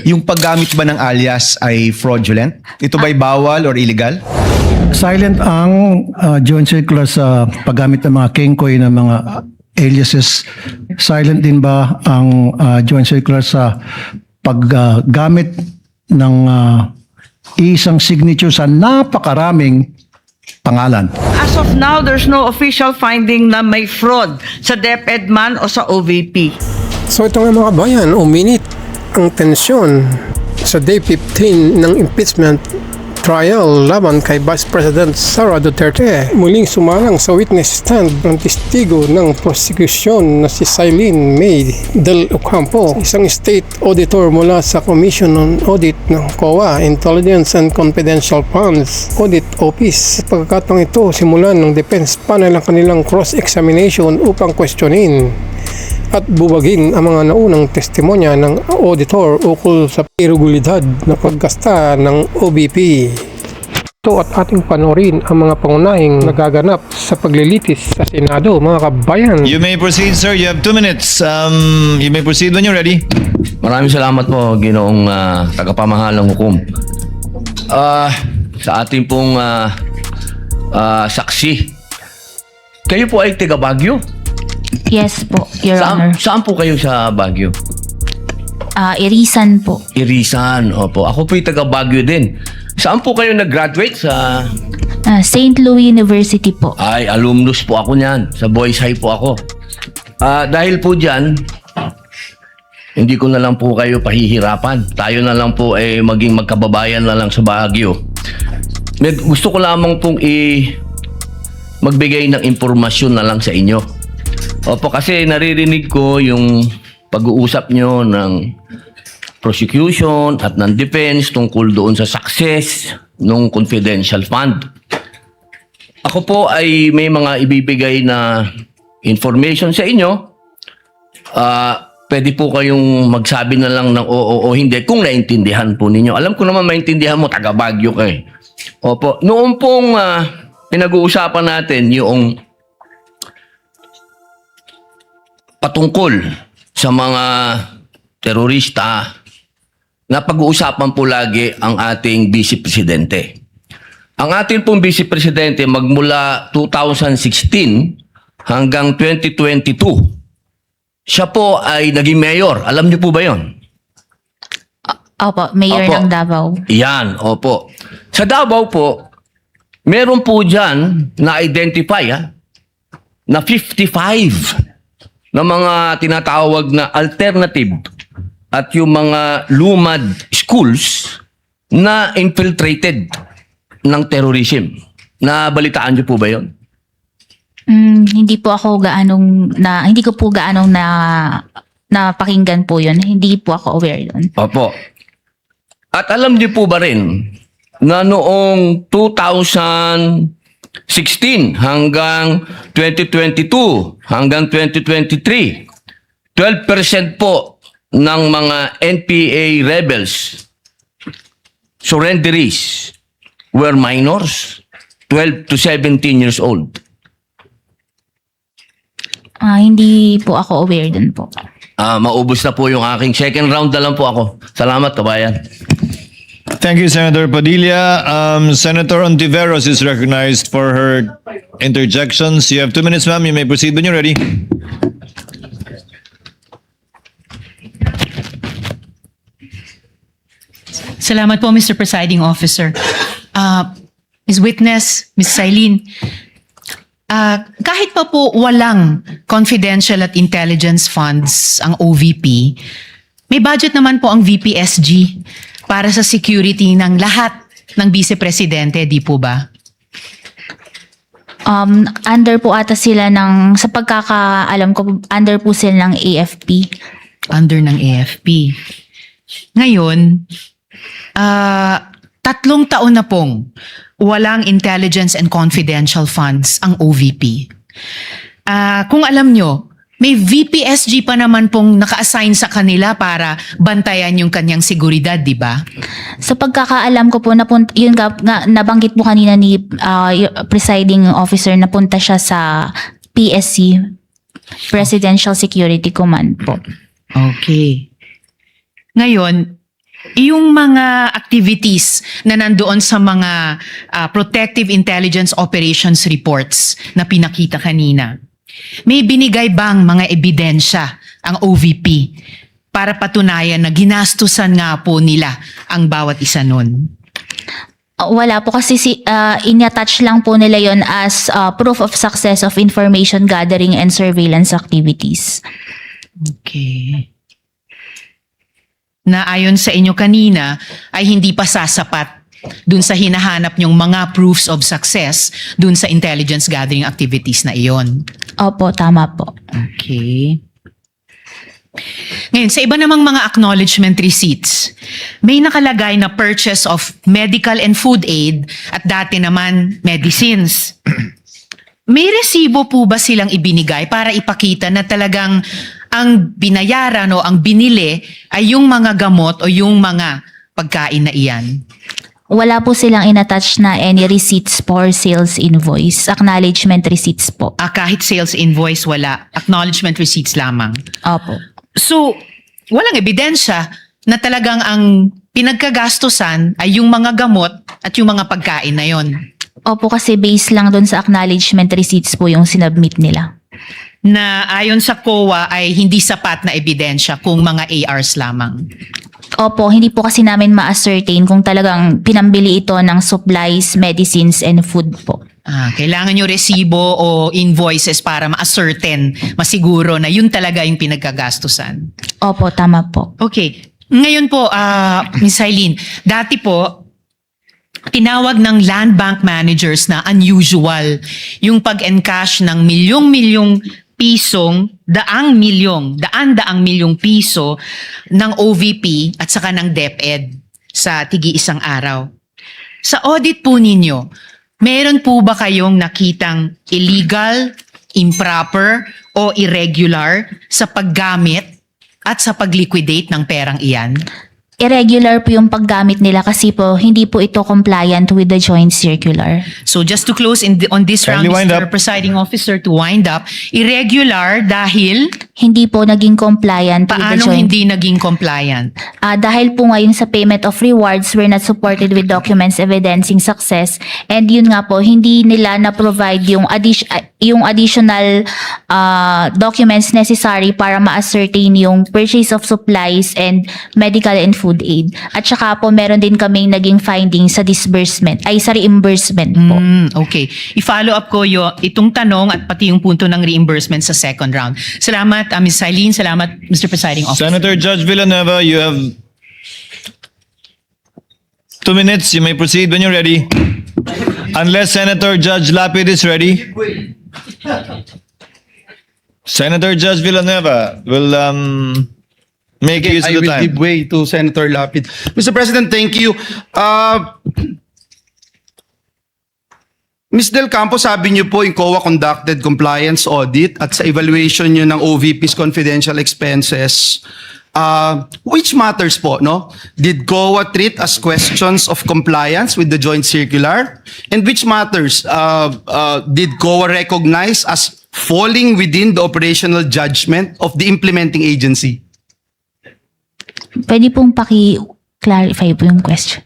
yung paggamit ba ng alias ay fraudulent? Ito ba'y bawal or illegal? Silent ang joint circular sa paggamit ng mga kengkoy ng mga aliases. Silent din ba ang joint circular sa paggamit ng isang signature sa napakaraming pangalan? As of now, there's no official finding na may fraud sa DepEd man o sa OVP. So ito nga mga bayan, uminit ang tensyon sa day 15 ng impeachment trial laban kay Vice President Sara Duterte. Muling sumalang sa witness stand ng testigo ng prosecution na si Silene May del Ocampo, isang state auditor mula sa Commission on Audit ng COA, Intelligence and Confidential Funds Audit Office. Sa pagkakataong ito, simulan ng defense panel ang kanilang cross-examination upang questionin at bubagin ang mga naunang testimonya ng auditor ukol sa irregularidad na paggasta ng OVP. Ito at ating panorin ang mga pangunahing nagaganap sa paglilitis sa Senado, mga kabayan. You may proceed, sir. You have 2 minutes. You may proceed when you're ready. Maraming salamat po, Ginoong tagapamahalang hukom. Sa ating pong saksi, kayo po ay taga Baguio? Yes po, Your Honor. Saan po kayo sa Baguio? Irisan po. Irisan, opo. Ako po ay taga Baguio din. Saan po kayo nag-graduate? Sa... St. Louis University po. Ay, alumnus po ako niyan. Sa Boys High po ako. Dahil po dyan, hindi ko na lang po kayo pahihirapan. Tayo na lang po ay maging magkababayan na lang sa Baguio. Gusto ko lamang pong magbigay ng impormasyon na lang sa inyo. Opo, kasi naririnig ko yung pag-uusap nyo ng prosecution at ng defense tungkol doon sa success ng confidential fund. Ako po ay may mga ibibigay na information sa inyo. Pwede po kayong magsabi na lang ng oo o hindi kung naintindihan po ninyo. Alam ko naman maintindihan mo, taga Baguio kayo. Opo, noong pong pinag-uusapan natin yung patungkol sa mga terorista, na pag-uusapan po lagi ang ating Vice Presidente. Ang ating pong Vice Presidente magmula 2016 hanggang 2022, siya po ay naging mayor. Alam niyo po ba yon? Opo, Mayor Opo. ng Davao. Yan, opo. Sa Davao po, meron po dyan na-identify na 55 na mga tinatawag na alternative at yung mga lumad schools na infiltrated ng terrorism. Nabalitaan niyo po ba yon? Hindi po ako hindi ko po gaanong napakinggan po yun. Hindi po ako aware doon. Opo. At alam niyo po ba rin na noong 2016 hanggang 2022 hanggang 2023, 12% po ng mga NPA rebels, surrenderies, were minors, 12 to 17 years old. Hindi po ako aware doon po. Maubos na po yung aking second round na lang po ako. Salamat, kabayan. Thank you, Senator Padilla. Senator Ontiveros is recognized for her interjections. You have 2 minutes, ma'am. You may proceed when you're ready. Salamat po, Mr. Presiding Officer. Ms. Witness, Ms. Silene, kahit pa po walang confidential at intelligence funds ang OVP, may budget naman po ang VPSG para sa security ng lahat ng Vice Presidente, di po ba? Under po ata sila sa pagkakaalam ko, under po sila ng AFP. Under ng AFP. Ngayon, 3 taon na pong walang intelligence and confidential funds ang OVP. Kung alam nyo, may VPSG pa naman pong naka-assign sa kanila para bantayan yung kanyang seguridad, di ba? Sa pagkakaalam ko po, yun nga, nabanggit po kanina ni presiding officer, napunta siya sa PSC, Presidential Security Command po. Okay. Ngayon, yung mga activities na nandoon sa mga Protective Intelligence Operations reports na pinakita kanina, may binigay bang mga ebidensya ang OVP para patunayan na ginastusan nga po nila ang bawat isa nun? Wala po kasi in-attach lang po nila yon as proof of success of information gathering and surveillance activities. Okay. Na ayon sa inyo kanina ay hindi pa sasapat dun sa hinahanap nyong mga proofs of success dun sa intelligence gathering activities na iyon. Opo, tama po. Okay. Ngayon, sa iba namang mga acknowledgement receipts, may nakalagay na purchase of medical and food aid at dati naman medicines. May resibo po ba silang ibinigay para ipakita na talagang ang binayaran o ang binili ay yung mga gamot o yung mga pagkain na iyan? Wala po silang in-attach na any receipts for sales invoice. Acknowledgement receipts po. Kahit sales invoice, wala. Acknowledgement receipts lamang. Opo. So, walang ebidensya na talagang ang pinagkagastusan ay yung mga gamot at yung mga pagkain na yon. Opo, kasi based lang doon sa acknowledgement receipts po yung sinubmit nila. Na ayon sa COA ay hindi sapat na ebidensya kung mga ARs lamang. Opo, hindi po kasi namin ma-ascertain kung talagang pinambili ito ng supplies, medicines, and food po. Kailangan nyo resibo o invoices para ma-ascertain, masiguro na yun talaga yung pinagkagastusan. Opo, tama po. Okay. Ngayon po, Ms. Eileen, dati po, tinawag ng land bank managers na unusual yung pag-encash ng milyong-milyong pisong, daan-daang milyong piso ng OVP at saka ng DepEd sa tigi-isang araw. Sa audit po ninyo, meron po ba kayong nakitang illegal, improper o irregular sa paggamit at sa pag-liquidate ng perang iyan? Irregular po yung paggamit nila kasi po hindi po ito compliant with the joint circular. So just to close on this round, Kindly wind Mr. up. Presiding Officer, to wind up, irregular dahil Hindi po naging compliant with the paanong joint. hindi naging compliant? Dahil po ngayon sa payment of rewards, we're not supported with documents evidencing success. And yun nga po, hindi nila na-provide yung additional documents necessary para ma-ascertain yung purchase of supplies and medical and food aid. At saka po, meron din kaming naging findings sa disbursement, ay sa reimbursement po. Okay. I-follow up ko itong tanong at pati yung punto ng reimbursement sa second round. Salamat, Ms. Eileen. Salamat, Mr. Presiding Officer. Senator Judge Villanueva, you have 2 minutes. You may proceed when you're ready. Unless Senator Judge Lapid is ready. Senator Judge Villanueva will make use I of the will give time. way to Senator Lapid. Mr. President, thank you. Ms. Del Campo, sabi niyo po yung COA conducted compliance audit at sa evaluation niyo ng OVP's confidential expenses. Which matters po, no? Did COA treat as questions of compliance with the joint circular? And which matters, did COA recognize as falling within the operational judgment of the implementing agency? Pwede pong paki-clarify po yung question.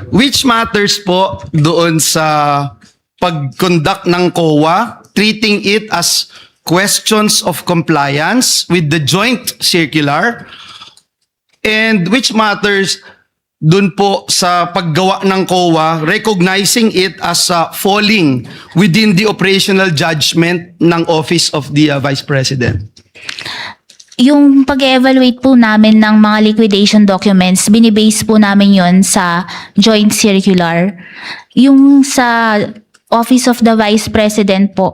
Which matters po doon sa pag-conduct ng COA, treating it as questions of compliance with the joint circular, and which matters doon po sa paggawa ng COA, recognizing it as falling within the operational judgment ng Office of the Vice President. Yung pag-evaluate po namin ng mga liquidation documents, binibase po namin yon sa joint circular. Yung sa Office of the Vice President po,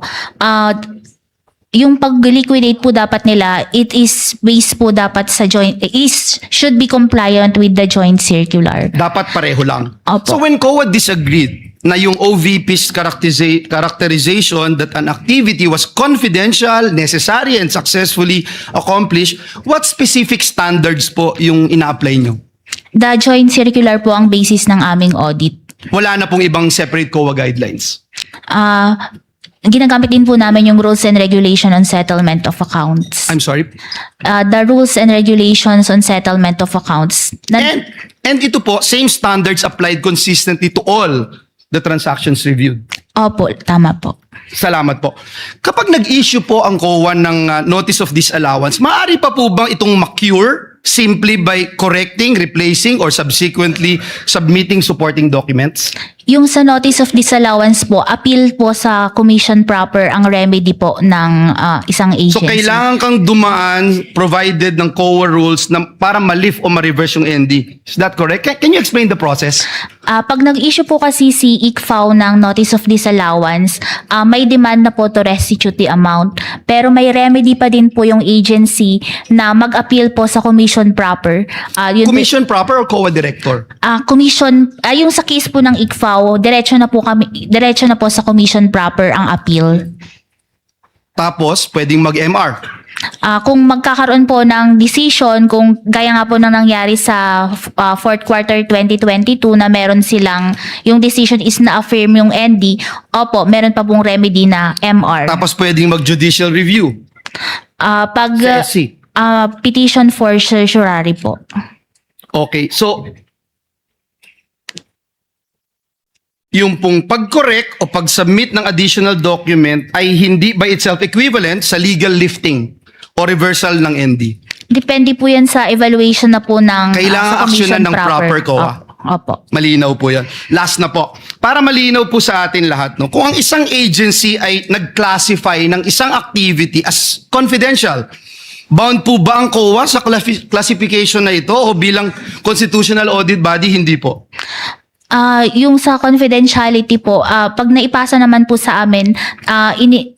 yung pag-liquidate po dapat nila, it is based po dapat sa joint, should be compliant with the joint circular. Dapat pareho lang. Opo. So when COA disagreed na yung OVP's characterization that an activity was confidential, necessary, and successfully accomplished, what specific standards po yung ina-apply nyo? The joint circular po ang basis ng aming audit. Wala na pong ibang separate COA guidelines. Ginagamit din po namin yung rules and regulation on settlement of accounts. I'm sorry. The rules and regulations on settlement of accounts. And ito po, same standards applied consistently to all the transactions reviewed. Opo, tama po. Salamat po. Kapag nag-issue po ang COA ng notice of disallowance, maaari pa po bang itong ma-cure simply by correcting, replacing, or subsequently submitting supporting documents? Yung sa notice of disallowance po, appeal po sa commission proper ang remedy po ng isang agency. So kailangan kang dumaan provided ng COA rules na para ma-lift o ma-reverse yung ND. Is that correct? Can you explain the process? Pag nag-issue po kasi si ICFAO ng notice of disallowance, may demand na po to restitute the amount. Pero may remedy pa din po yung agency na mag-appeal po sa commission proper. Commission proper or COA director? Commission, yung sa case po ng ICFAO, diretso na po sa commission proper ang appeal. Tapos, pwedeng mag-MR. Kung magkakaroon po ng decision, kung gaya nga po nang nangyari sa fourth quarter 2022 na meron silang, yung decision is na-affirm yung ND, opo, meron pa pong remedy na MR. Tapos pwedeng mag-judicial review. Pag SC. petition for certiorari po. Okay, so yung pong pag-correct o pag-submit ng additional document ay hindi by itself equivalent sa legal lifting o reversal ng ND. Depende po yan sa evaluation na po ng Kailangan sa commission aksyonan ng proper COA. Opo. Malinaw po yan. Last na po. Para malinaw po sa atin lahat, no? Kung ang isang agency ay nag-classify ng isang activity as confidential, bound po ba ang COA sa classification na ito o bilang constitutional audit body? Hindi po. Yung sa confidentiality po, pag naipasa naman po sa amin,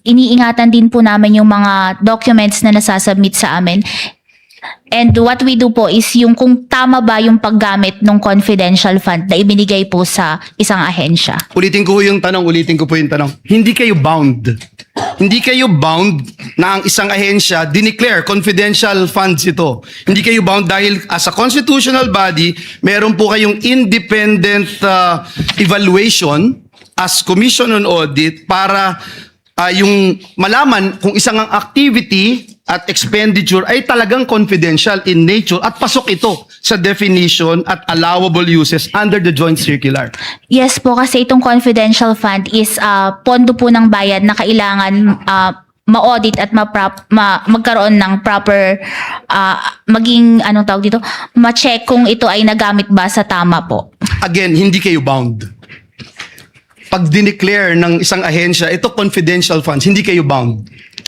iniingatan din po namin yung mga documents na nasasubmit sa amin. And what we do po is yung kung tama ba yung paggamit ng confidential fund na ibinigay po sa isang ahensya. Ulitin ko po yung tanong. Hindi kayo bound. Hindi kayo bound na ang isang ahensya dineclare confidential funds ito. Hindi kayo bound dahil as a constitutional body, meron po kayong independent evaluation as Commission on Audit para yung malaman kung isang ang activity at expenditure ay talagang confidential in nature at pasok ito sa definition at allowable uses under the joint circular. Yes po, kasi itong confidential fund is pondo po ng bayad na kailangan ma-audit at magkaroon ng proper maging anong tawag dito, ma-check kung ito ay nagamit ba sa tama po. Again, hindi kayo bound. Pag dineclare ng isang ahensya, ito confidential funds, hindi kayo bound.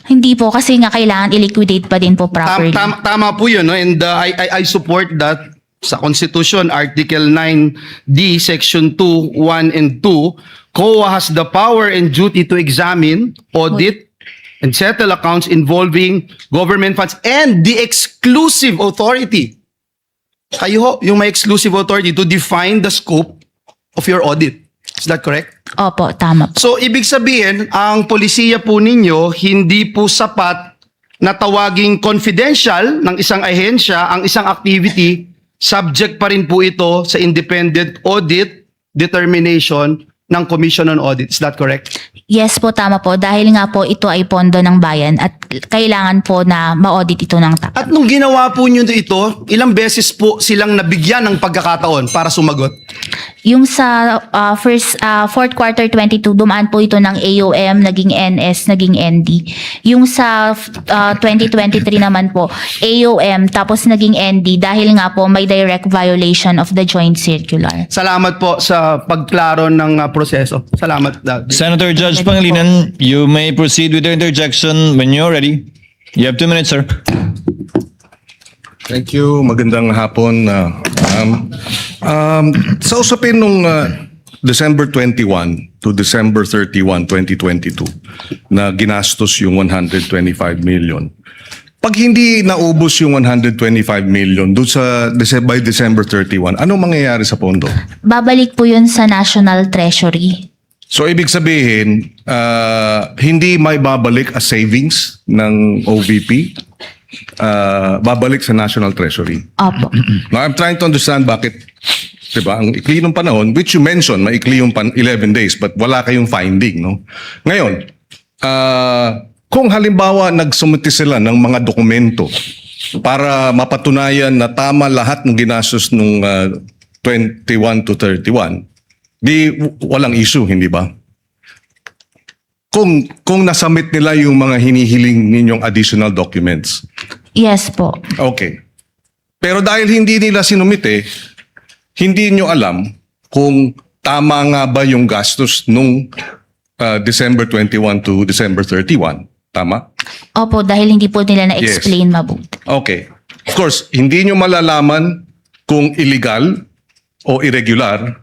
Hindi po, kasi nga kailangan i-liquidate pa din po properly. Tama po yun, no? And I support that sa Constitution, Article 9D, Section 2, 1 and 2, COA has the power and duty to examine, audit, and settle accounts involving government funds and the exclusive authority. Kayo ho, yung may exclusive authority to define the scope of your audit. Is that correct? Opo, tama po. So, ibig sabihin, ang polisiya po ninyo, hindi po sapat na tawaging confidential ng isang ahensya, ang isang activity, subject pa rin po ito sa independent audit determination ng Commission on Audit. Is that correct? Yes po, tama po. Dahil nga po ito ay pondo ng bayan at kailangan po na ma-audit ito ng tama. At nung ginawa po nyo ito, ilang beses po silang nabigyan ng pagkakataon para sumagot? Yung sa fourth quarter 22, dumaan po ito ng AOM, naging NS, naging ND. Yung sa 2023 naman po, AOM, tapos naging ND dahil nga po may direct violation of the joint circular. Salamat po sa pagklaro ng proseso. Salamat. Senator Judge Pangilinan, you may proceed with your interjection when you're ready. You have 2 minutes, sir. Thank you. Magandang hapon. Sa usapin nung December 21 to December 31, 2022 na ginastos yung 125 million. Pag hindi naubos yung 125 million doon sa by December 31, anong mangyayari sa pondo? Babalik po yun sa National Treasury. So ibig sabihin, hindi may babalik as savings ng OVP, babalik sa National Treasury. Opo. Now I'm trying to understand bakit, diba, ang ikli ng panahon, which you mentioned, maikli yung 11 days, but wala kayong finding, no? Ngayon, kung halimbawa nagsumiti sila ng mga dokumento para mapatunayan na tama lahat ng ginastos nung 21 to 31, di walang issue, hindi ba? Kung nasubmit nila yung mga hinihiling ninyong additional documents. Yes po. Okay. Pero dahil hindi nila sinumite, hindi nyo alam kung tama nga ba yung gastos nung December 21 to December 31. Tama? Opo, dahil hindi po nila na-explain mabuti. Okay. Of course, hindi nyo malalaman kung illegal o irregular,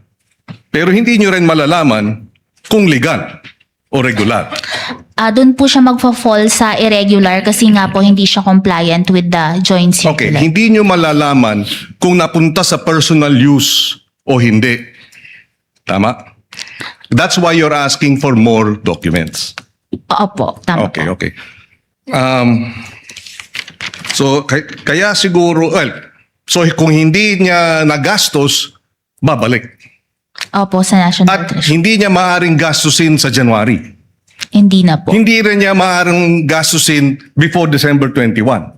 pero hindi nyo rin malalaman kung legal o regular. Doon po siya magfa-fall sa irregular kasi nga po hindi siya compliant with the joint Okay, circular. hindi nyo malalaman kung napunta sa personal use o hindi. Tama? That's why you're asking for more documents. Opo, tama Okay, po. okay. So, kaya siguro, so kung hindi niya nagastos, babalik. Opo, sa National At Treasury. hindi niya maaaring gastusin sa January. Hindi na po. Hindi rin niya maaaring gastusin before December 21.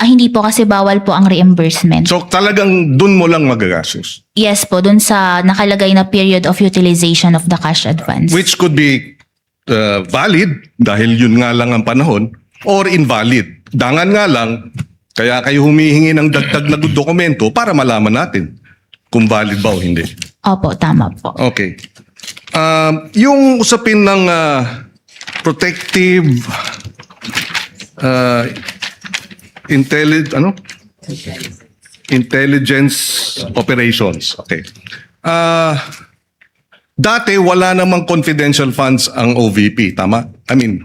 Hindi po kasi bawal po ang reimbursement. So talagang dun mo lang magagastos. Yes po, dun sa nakalagay na period of utilization of the cash advance. Which could be valid dahil yun nga lang ang panahon or invalid. Dangan nga lang, kaya kayo humihingi ng dagdag na dokumento para malaman natin kung valid ba o hindi. Opo, tama po. Okay. Yung usapin ng protective intelligence operations. Okay. Dati wala namang confidential funds ang OVP, tama? I mean,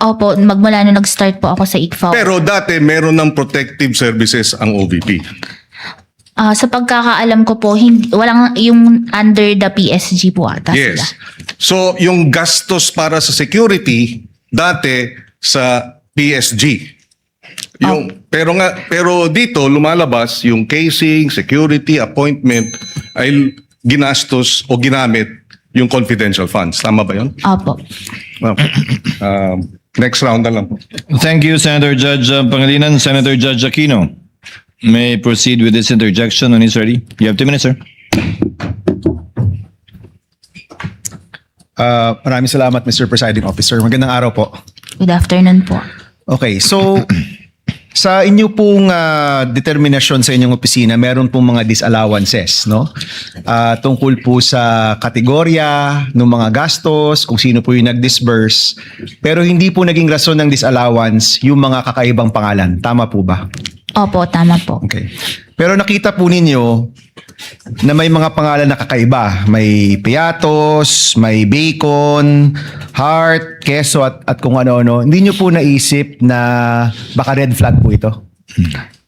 Opo, magmula nung nag-start po ako sa ICFAO. pero dati meron ng protective services ang OVP. Sa pagkakaalam ko po, walang yung under the PSG po ata sila. Yes. So, yung gastos para sa security, dati sa PSG. Pero dito, lumalabas yung casing, security, appointment, ay ginastos o ginamit yung confidential funds. Tama ba yun? Opo. Okay. Next round na lang po. Thank you, Senator Judge Pangilinan. Senator Judge Aquino may proceed with this interjection when he's ready. You have 2 minutes, sir. Maraming salamat, Mr. Presiding Officer. Magandang araw po. Good afternoon po. Okay, so sa inyo pong determinasyon sa inyong opisina, meron pong mga disallowances, no? Tungkol po sa kategorya ng mga gastos, kung sino po yung nag-disburse. Pero hindi po naging rason ng disallowance yung mga kakaibang pangalan. Tama po ba? Opo, tama po. Okay. Pero nakita po ninyo na may mga pangalan na kakaiba. May Piatos, may Bacon, Heart, Queso at kung ano-ano. Hindi nyo po naisip na baka red flag po ito?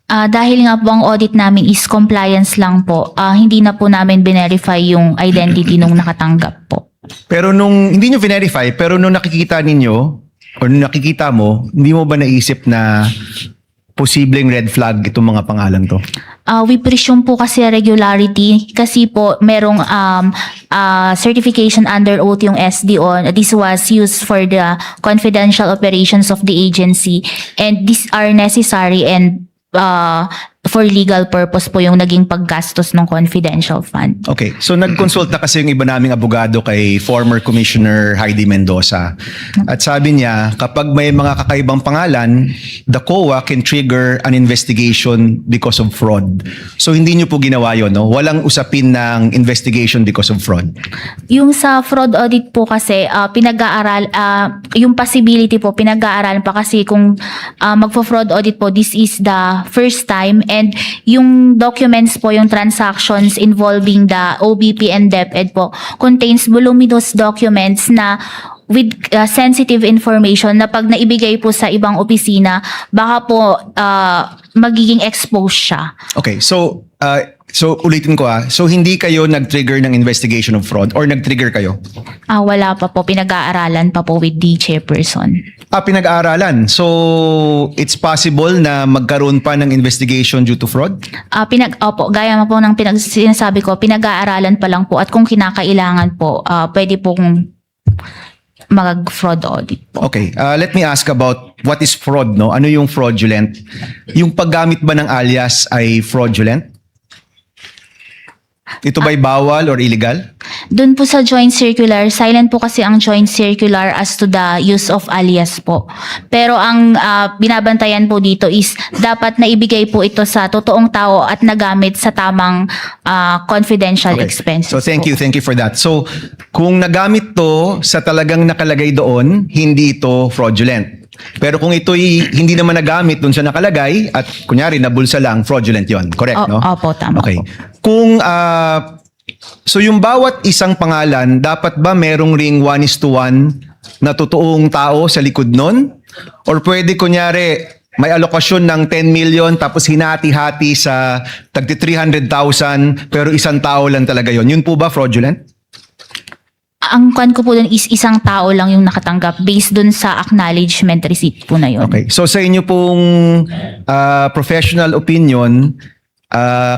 Dahil nga po ang audit namin is compliance lang po, hindi na po namin verify yung identity nung nakatanggap po. Pero hindi nyo verify, pero nung nakikita ninyo o nung nakikita mo, hindi mo ba naisip na posibleng red flag itong mga pangalan to? We presume po kasi regularity kasi po merong certification under oath yung SDO. This was used for the confidential operations of the agency and these are necessary and for legal purpose po yung naging paggastos ng confidential fund. Okay, so nag-consult na kasi yung iba naming abogado kay former Commissioner Heidi Mendoza. At sabi niya, kapag may mga kakaibang pangalan, the COA can trigger an investigation because of fraud. So hindi niyo po ginawa yun, no? Walang usapin ng investigation because of fraud. Yung sa fraud audit po kasi pinag-aaral, yung possibility po pinag-aaralan pa kasi kung magpo-fraud audit po, this is the first time and yung documents po, yung transactions involving the OBP and DepEd po contains voluminous documents na with sensitive information na pag naibigay po sa ibang opisina, baka po magiging exposed siya. Okay, so ulitin ko So hindi kayo nag-trigger ng investigation of fraud or nag-trigger kayo? Wala pa po, pinag-aaralan pa po with the chairperson. Pinag-aaralan. So it's possible na magkaroon pa ng investigation due to fraud? Opo, gaya mo po ng sinasabi ko, pinag-aaralan pa lang po at kung kinakailangan po, pwede pong mag-fraud audit po. Okay, let me ask about what is fraud, no? Ano yung fraudulent? Yung paggamit ba ng alias ay fraudulent? Ito ba'y bawal or illegal? Doon po sa joint circular, silent po kasi ang joint circular as to the use of alias po. Pero ang binabantayan po dito is dapat na ibigay po ito sa totoong tao at nagamit sa tamang confidential expenses. So thank po. you for that. So kung nagamit to sa talagang nakalagay doon, hindi ito fraudulent. Pero kung ito'y hindi naman nagamit doon sa nakalagay at kunyari nabulsa lang, fraudulent yon. Correct, no? Opo, tama Okay. po. Kung so yung bawat isang pangalan, dapat ba merong ring 1:1 na totoong tao sa likod nun? Or pwede kunyari may alokasyon ng 10 million tapos hinati-hati sa tagti 300,000 pero isang tao lang talaga yon. Yun po ba fraudulent? Ang kwan ko po dun is isang tao lang yung nakatanggap based dun sa acknowledgement receipt po na yun. Okay. So sa inyo pong professional opinion,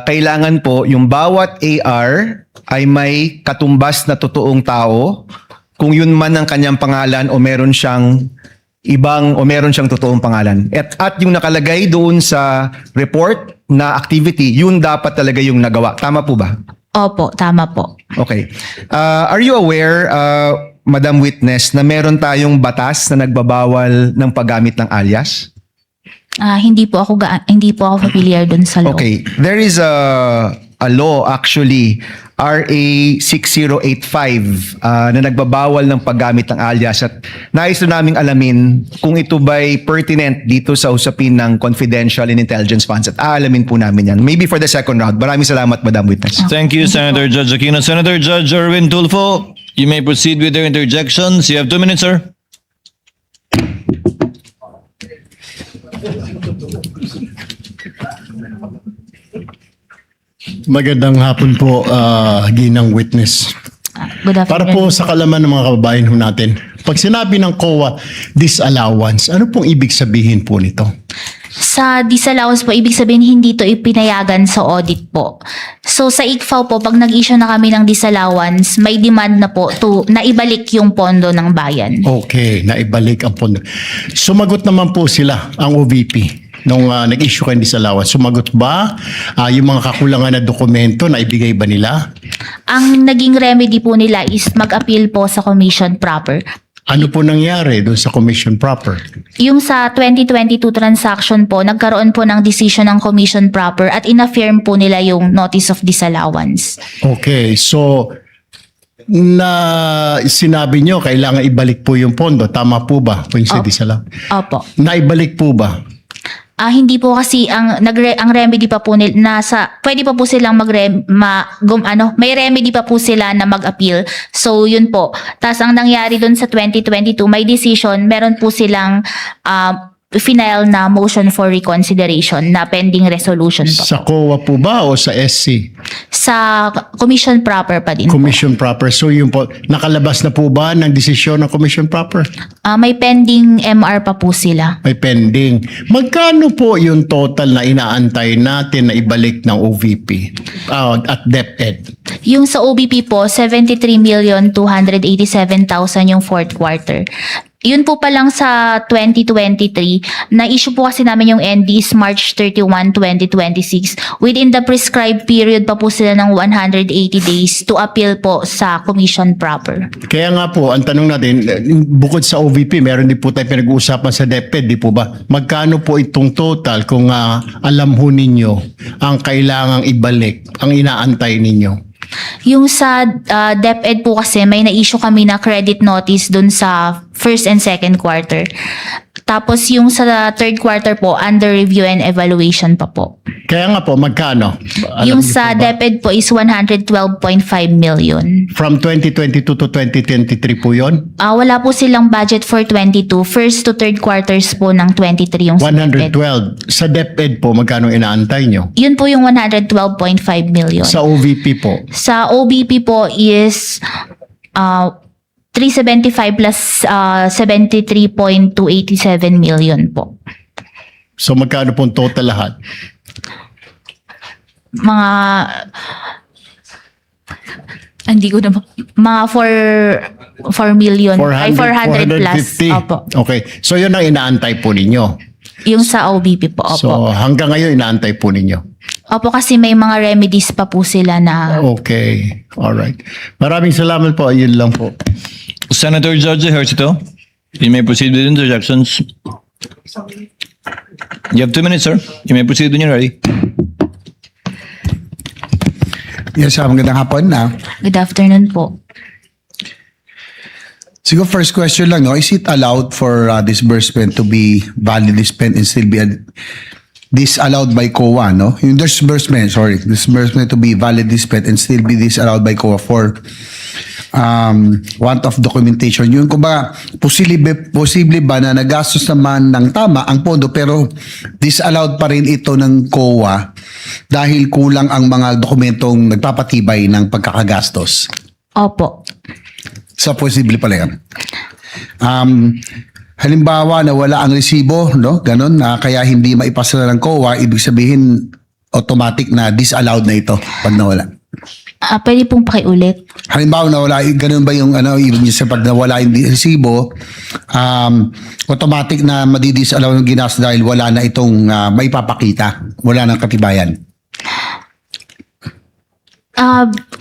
kailangan po yung bawat AR ay may katumbas na totoong tao kung yun man ang kanyang pangalan o meron siyang totoong pangalan. At yung nakalagay doon sa report na activity, yun dapat talaga yung nagawa. Tama po ba? Opo, tama po. Okay. Are you aware, Madam Witness, na meron tayong batas na nagbabawal ng paggamit ng alias? Hindi po ako familiar dun sa law. Okay. There is a law actually, RA 6085, na nagbabawal ng paggamit ng alias at nais na naming alamin kung ito ba'y pertinent dito sa usapin ng confidential and intelligence funds at aalamin po namin yan. Maybe for the second round. Maraming salamat, Madam Witness. Thank you, Senator Judge Aquino. Senator Judge Erwin Tulfo, you may proceed with your interjections. You have 2 minutes, sir. Magandang hapon po, Ginang Witness. Good afternoon. Para po sa kalaman ng mga kababayan ho natin, pag sinabi ng COA disallowance, ano pong ibig sabihin po nito? Sa disallowance po, ibig sabihin hindi ito ipinayagan sa audit po. So sa ICFAO po, pag nag-issue na kami ng disallowance, may demand na po to naibalik yung pondo ng bayan. Okay, naibalik ang pondo. Sumagot naman po sila, ang OVP, nung nag-issue kayo ng disallowance. Sumagot ba yung mga kakulangan na dokumento na ibigay ba nila? Ang naging remedy po nila is mag-appeal po sa commission proper. Ano po nangyari doon sa commission proper? Yung sa 2022 transaction po, nagkaroon po ng decision ng commission proper at inaffirm po nila yung notice of disallowance. Okay, so na sinabi nyo kailangan ibalik po yung pondo. Tama po ba? Kung sa disallowance. Opo. Naibalik po ba? Hindi po kasi ang remedy pa po nila pwede pa po silang may remedy pa po sila na mag-appeal. So yun po. Tapos ang nangyari doon sa 2022, may decision, meron po silang final na motion for reconsideration na pending resolution pa. Sa COA po ba o sa SC? Sa commission proper pa din Commission proper. So yun po, nakalabas na po ba ng desisyon ng commission proper? po. May pending MR pa po sila. May pending. Magkano po yung total na inaantay natin na ibalik ng OVP at DepEd? Yung sa OBP po, 73,287,000 yung fourth quarter. Yun po pa lang sa 2023, na-issue po kasi namin yung NDs March 31, 2026. Within the prescribed period pa po sila ng 180 days to appeal po sa commission proper. Kaya nga po, ang tanong natin, bukod sa OVP, meron din po tayo pinag-uusapan sa DepEd, di po ba? Magkano po itong total kung alam ho ninyo ang kailangang ibalik, ang inaantay ninyo? Yung sa DepEd po kasi may na-issue kami na credit notice dun sa first and second quarter. Tapos yung sa third quarter po, under review and evaluation pa po. Kaya nga po, magkano? Yung niyo sa po ba? DepEd po is 112.5 million. From 2022 to 2023 po yun? Wala po silang budget for 22. First to third quarters po ng 23 yung sa DepEd. 112. Sa DepEd po, magkano inaantay nyo? Yun po yung 112.5 million. Sa OVP po? Sa OBP po is 375 plus 73.287 million po. So magkano pong total lahat? Hindi ko na mga for 4 million, ay 400 plus. 450. Opo. Okay. So yun ang inaantay po ninyo. Yung sa OBP po, opo. So hanggang ngayon inaantay po ninyo. Opo, kasi may mga remedies pa po sila na... Okay. All right. Maraming salamat po. Yun lang po. Senator George Ejercito, you may proceed with interjections. You have 2 minutes, sir. You may proceed when you're ready. Yes, magandang hapon na. Good afternoon po. Siguro first question lang, no? Is it allowed for disbursement to be validly spent and still be disallowed by COA, no? Yung disbursement to be validly spent and still be disallowed by COA for want of documentation. Yun, kung ba, posible ba na nagastos naman ng tama ang pondo pero disallowed pa rin ito ng COA dahil kulang ang mga dokumentong nagpapatibay ng pagkakagastos? Opo. So, posible pala yan. Halimbawa na wala ang resibo, no? Ganon, kaya hindi maipasa ng COA, ibig sabihin automatic na disallowed na ito pag nawala. Pwede pong pakiulit. Halimbawa nawala, ganun ba yung ibig niya sa pag nawala yung resibo, automatic na madidisallow ng ginastos dahil wala na itong maipapakita, wala nang katibayan.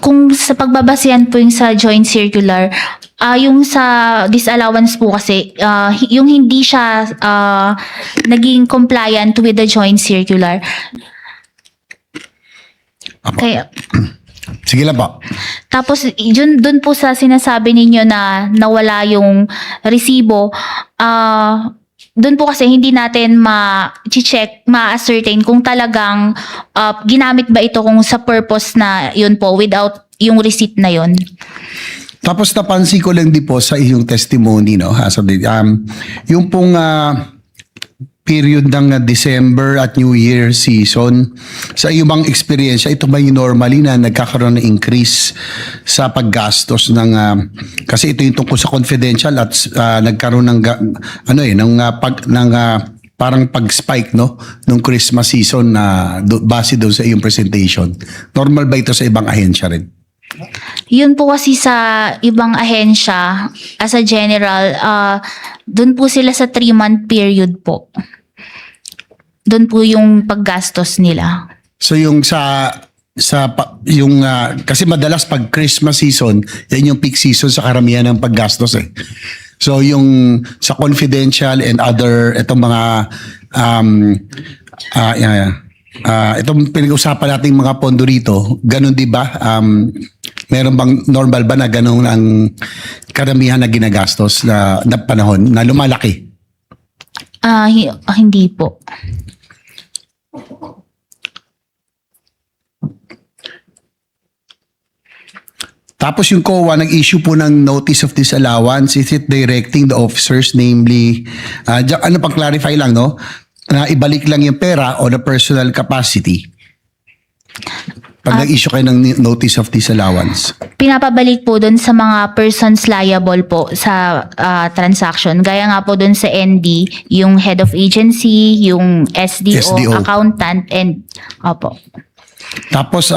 Kung sa pagbabasihan po yung sa joint circular, yung sa disallowance po kasi, yung hindi siya naging compliant with the joint circular. Kaya, Sige lang po. tapos dun po sa sinasabi ninyo na nawala yung resibo, dun po kasi hindi natin ma-check, ma-ascertain kung talagang ginamit ba ito kung sa purpose na yun po without yung receipt na yun. Tapos napansin ko lang din po sa iyong testimony, no? Yung pong period ng December at New Year season, sa iyong bang experience, ito ba yung normally na nagkakaroon ng increase sa paggastos ng, kasi ito yung tungkol sa confidential at nagkaroon ng, parang pag-spike, no? Nung Christmas season na base doon sa iyong presentation. Normal ba ito sa ibang ahensya rin? Yun po kasi sa ibang ahensya, as a general, dun po sila sa 3-month period po. Dun po yung paggastos nila. So yung kasi madalas pag Christmas season, yan yung peak season sa karamihan ng paggastos eh. So yung sa confidential and other itong mga itong pinag-usapan nating mga pondo rito, ganun di ba? Meron bang normal ba na ganun ang karamihan na ginagastos na panahon na lumalaki? Hindi po. Tapos yung COA nag-issue po ng notice of disallowance. Is it directing the officers, namely, pang-clarify lang, no? Na ibalik lang yung pera o the personal capacity pag nag-issue kayo ng notice of disallowance? Pinapabalik po dun sa mga persons liable po sa transaction. Gaya nga po dun sa ND, yung head of agency, yung SDO. Accountant, and opo. Tapos,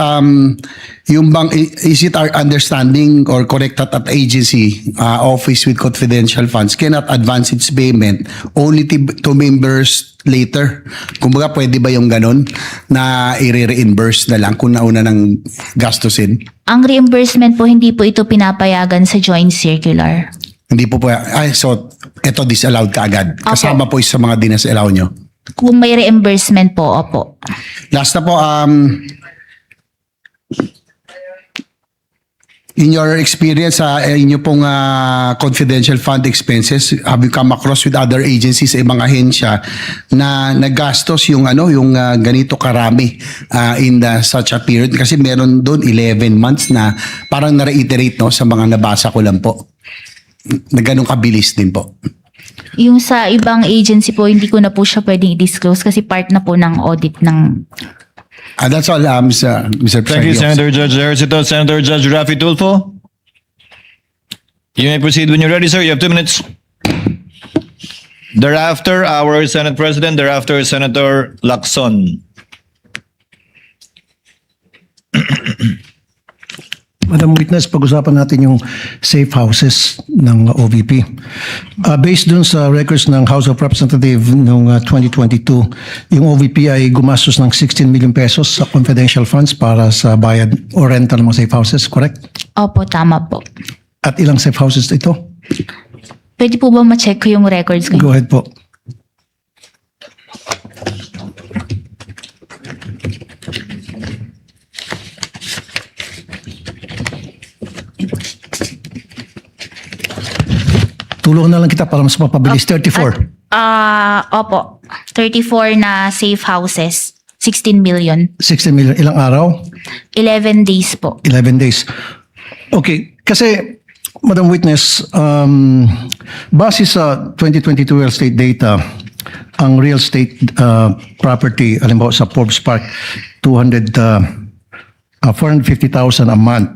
yung bang, is it our understanding or correct that agency, office with confidential funds cannot advance its payment only to members later? Kumbaga, pwede ba yung ganun na i-reimburse na lang kung nauna ng gastusin? Ang reimbursement po, hindi po ito pinapayagan sa joint circular. Hindi po so, ito disallowed ka agad. Kasama po sa mga dinasallow nyo. Kung may reimbursement po, opo. Last na po, in your experience sa inyo pong confidential fund expenses, have you come across with other agencies sa ibang ahensya na nagastos yung ganito karami in such a period? Kasi meron doon 11 months na parang na-reiterate, no, sa mga nabasa ko lang po. Na ganun kabilis din po. Yung sa ibang agency po, hindi ko na po siya pwedeng i-disclose kasi part na po ng audit ng... That's all, Mr. Thank you, President. Senator Judge Ejercito. Senator Judge Raffy Tulfo. You may proceed when you're ready, sir. You have 2 minutes. Thereafter, our Senate President. Thereafter, Senator Lacson. Madam Witness, pag-usapan natin yung safe houses ng OVP. Based dun sa records ng House of Representatives noong 2022, yung OVP ay gumastos ng 16 million pesos sa confidential funds para sa bayad o renta ng mga safe houses, correct? Opo, tama po. At ilang safe houses ito? Pwede po ba ma-check ko yung records ko? Go ahead po. Tulungan na lang kita para mas mapabilis. 34. Opo. 34 na safe houses. 16 million. 16 million. Ilang araw? 11 days po. 11 days. Okay. Kasi, Madam Witness, base sa 2022 real estate data, ang real estate property, alimbawa sa Forbes Park, 450,000 a month.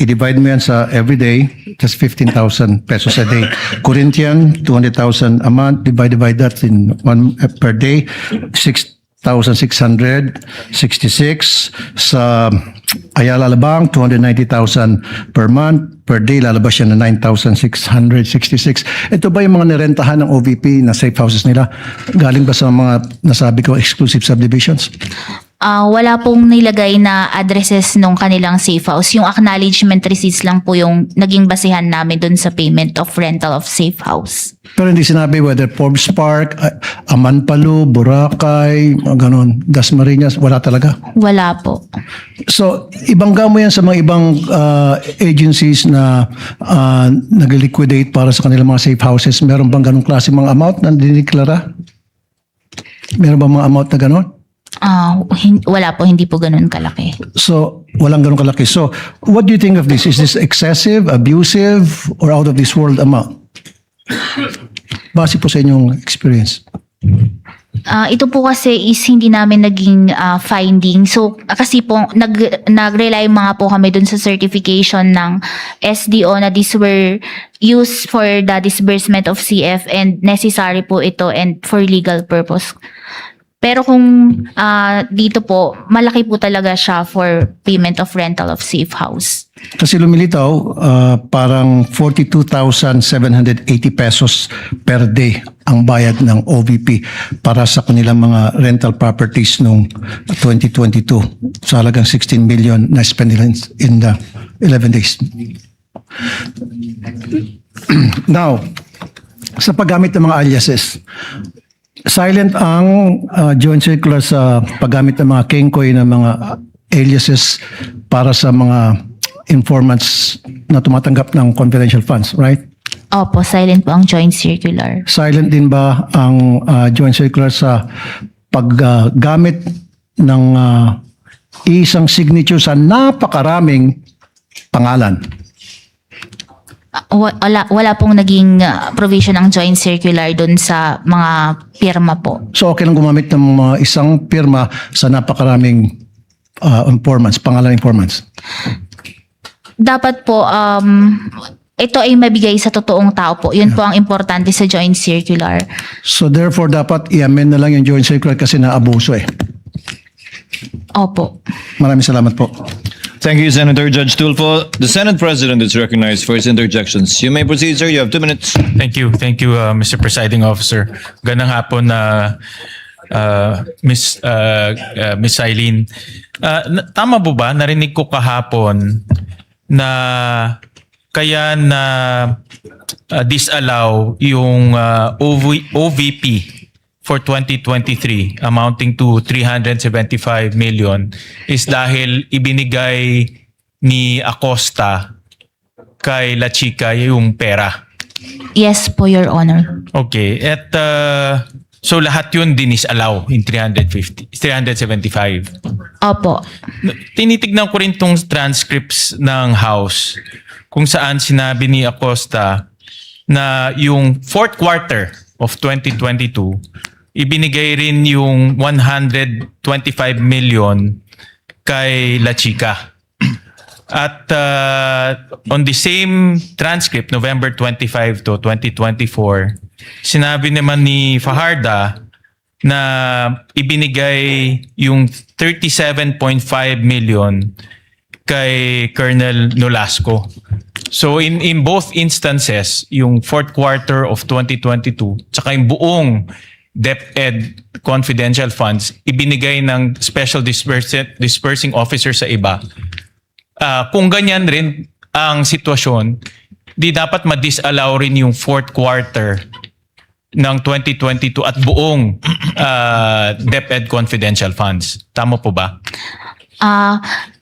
I-divide mo yan sa everyday, that's 15,000 pesos a day. Corinthian, 200,000 a month. Divide that in one per day, 6,666. Sa Ayala Alabang, 290,000 per month. Per day, lalabas yan na 9,666. Ito ba yung mga nirentahan ng OVP na safe houses nila? Galing ba sa mga nasabi ko exclusive subdivisions? Wala pong nilagay na addresses nung kanilang safe house. Yung acknowledgement receipts lang po yung naging basihan namin dun sa payment of rental of safe house. Pero hindi sinabi whether Forbes Park, Amanpalu, Boracay, ganon, Dasmariñas, wala talaga. Wala po. So, ibangga mo yan sa mga ibang agencies na nag-liquidate para sa kanilang mga safe houses. Meron bang ganong klase mga amount na diniklara? Meron bang mga amount na ganon? Wala po, hindi po ganun kalaki. So, walang ganong kalaki. So, what do you think of this? Is this excessive, abusive, or out of this world amount? Base po sa inyong experience. Ito po kasi is hindi namin naging finding. So, kasi po, nag-rely mga po kami dun sa certification ng SDO na these were used for the disbursement of CF and necessary po ito and for legal purpose. Pero kung dito po, malaki po talaga siya for payment of rental of safe house. Kasi lumilitaw, parang 42,780 pesos per day ang bayad ng OVP para sa kanilang mga rental properties noong 2022. So halagang 16 million na spend nila in the 11 days. Now, sa paggamit ng mga aliases, silent ang joint circular sa paggamit ng mga kengkoy na mga aliases para sa mga informants na tumatanggap ng confidential funds, right? Opo, silent po ang joint circular. Silent din ba ang joint circular sa paggamit ng isang signature sa napakaraming pangalan? Wala pong naging provision ng joint circular dun sa mga pirma po. So okay lang gumamit ng mga isang pirma sa napakaraming informants, pangalan informants? Dapat po, ito ay mabigay sa totoong tao po. Yun po ang importante sa joint circular. So therefore, dapat i-amend na lang yung joint circular kasi naabuso eh. Opo. Maraming salamat po. Thank you, Senator Judge Tulfo. The Senate President is recognized for his interjections. You may proceed, sir. You have 2 minutes. Thank you, Mr. Presiding Officer. Gandang hapon na Miss Eileen. Tama po ba? Narinig ko kahapon na kaya na disallow yung OVP for 2023 amounting to 375 million is dahil ibinigay ni Acosta kay La Chica yung pera. Yes po, Your Honor. Okay. At so lahat yun dinisallow in 375. Opo. Tinitignan ko rin tong transcripts ng House kung saan sinabi ni Acosta na yung fourth quarter of 2022, ibinigay rin yung 125 million kay La Chica. At on the same transcript, November 25 to 2024, sinabi naman ni Fajarda na ibinigay yung 37.5 million kay Colonel Nolasco. So in both instances, yung fourth quarter of 2022 tsaka yung buong DepEd confidential funds ibinigay ng special dispersing officer sa iba. Kung ganyan rin ang sitwasyon, di dapat ma-disallow rin yung fourth quarter ng 2022 at buong DepEd confidential funds. Tama po ba?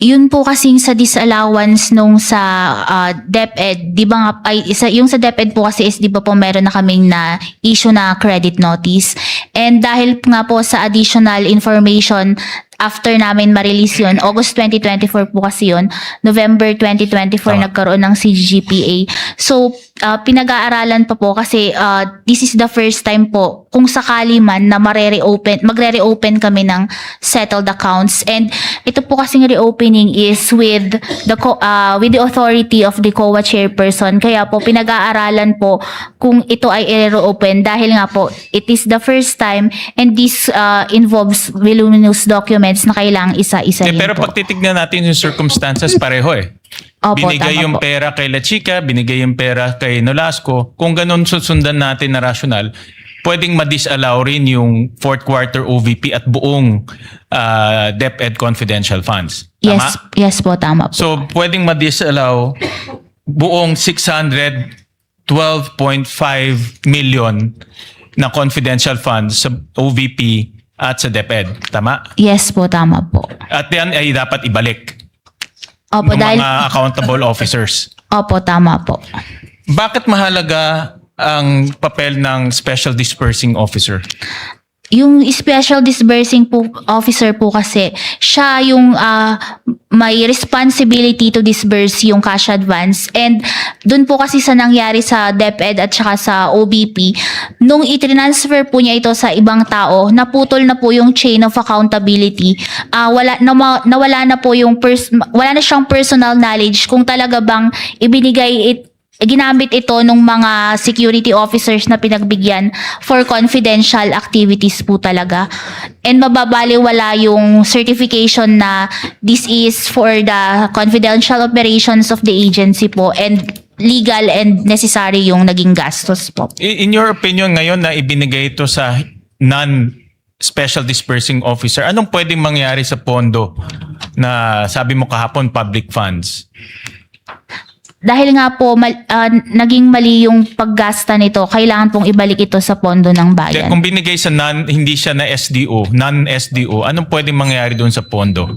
Yun po kasing sa disallowance nung sa DepEd, di ba nga, yung sa DepEd po kasi is di ba po meron na kaming na issue na credit notice. And dahil nga po sa additional information after namin ma-release yun, August 2024 po kasi yun, November 2024 nagkaroon ng CGPA. So, pinag-aaralan pa po kasi this is the first time po kung sakali man na magre-reopen kami ng settled accounts. And ito po kasing reopening is with the authority of the COA chairperson. Kaya po pinag-aaralan po kung ito ay i-reopen dahil nga po it is the first time and this involves voluminous documents na kailangang isa-isa rin Pero po. pag titignan natin yung circumstances, pareho eh. Opo, Binigay tama yung po. pera kay La Chica, binigay yung pera kay Nolasco. Kung ganun susundan natin na rational, pwedeng ma-disallow rin yung fourth quarter OVP at buong DepEd confidential funds. Tama? Yes po, tama po. So, pwedeng ma-disallow buong 612.5 million na confidential funds sa OVP at sa DepEd. Tama? Yes po, tama po. At yan ay dapat ibalik Opo, ng dahil, mga accountable officers. opo, tama po. Bakit mahalaga ang papel ng Special Dispersing Officer? Yung special disbursing po, officer po kasi, siya yung may responsibility to disburse yung cash advance. And dun po kasi sa nangyari sa DepEd at saka sa OBP, nung i-transfer po niya ito sa ibang tao, naputol na po yung chain of accountability. Nawala na po yung wala na siyang personal knowledge kung talaga bang ginamit ito ng mga security officers na pinagbigyan for confidential activities po talaga. And mababaliwala yung certification na this is for the confidential operations of the agency po and legal and necessary yung naging gastos po. In your opinion ngayon na ibinigay ito sa non-special dispersing officer, anong pwedeng mangyari sa pondo na sabi mo kahapon public funds? Dahil nga po naging mali yung paggasta nito, kailangan pong ibalik ito sa pondo ng bayan. Kung binigay sa hindi siya na SDO, non-SDO, anong pwedeng mangyari doon sa pondo?